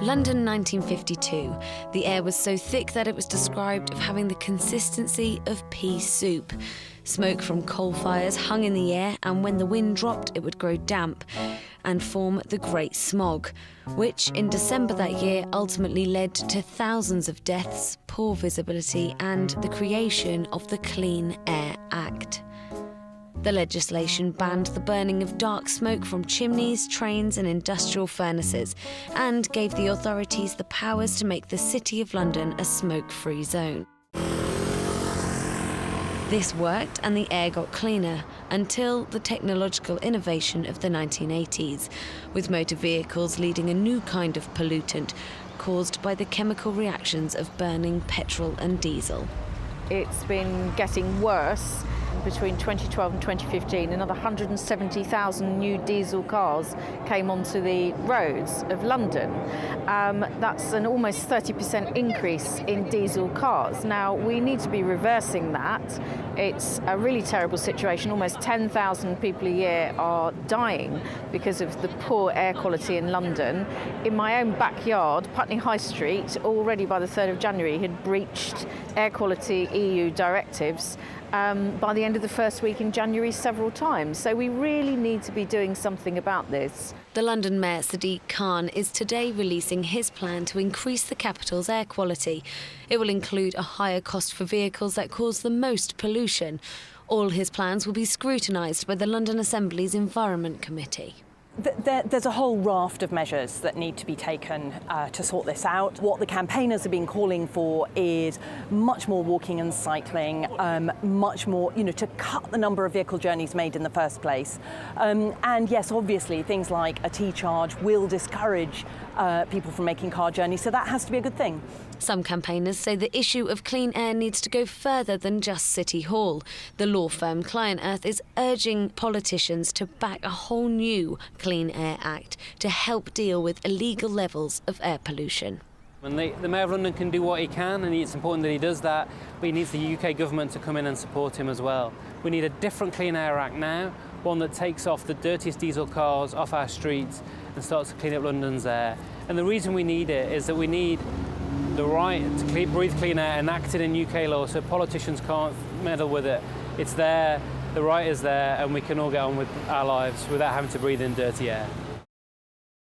London 1952. The air was so thick that it was described as having the consistency of pea soup. Smoke from coal fires hung in the air, and when the wind dropped, it would grow damp and form the Great Smog, which in December that year ultimately led to thousands of deaths, poor visibility, and the creation of the Clean Air Act. The legislation banned the burning of dark smoke from chimneys, trains and industrial furnaces, and gave the authorities the powers to make the City of London a smoke-free zone. This worked and the air got cleaner until the technological innovation of the 1980s, with motor vehicles leading a new kind of pollutant caused by the chemical reactions of burning petrol and diesel. It's been getting worse. Between 2012 and 2015, another 170,000 new diesel cars came onto the roads of London. That's an almost 30% increase in diesel cars. Now, we need to be reversing that. It's a really terrible situation. Almost 10,000 people a year are dying because of the poor air quality in London. In my own backyard, Putney High Street, already by the 3rd of January, had breached air quality EU directives. By the end of the first week in January several times. So we really need to be doing something about this. The London Mayor Sadiq Khan is today releasing his plan to increase the capital's air quality. It will include a higher cost for vehicles that cause the most pollution. All his plans will be scrutinised by the London Assembly's Environment Committee. There's a whole raft of measures that need to be taken to sort this out. What the campaigners have been calling for is much more walking and cycling, much more, to cut the number of vehicle journeys made in the first place. And yes, obviously, things like a T-charge will discourage people from making car journeys, so that has to be a good thing. Some campaigners say the issue of clean air needs to go further than just City Hall. The law firm Client Earth is urging politicians to back a whole new Clean Air Act to help deal with illegal levels of air pollution. And the Mayor of London can do what he can, and it's important that he does that, but he needs the UK government to come in and support him as well. We need a different Clean Air Act now, one that takes off the dirtiest diesel cars off our streets and starts to clean up London's air. And the reason we need it is that we need the right to breathe clean air enacted in UK law, so politicians can't meddle with it. It's there, the right is there, and we can all get on with our lives without having to breathe in dirty air.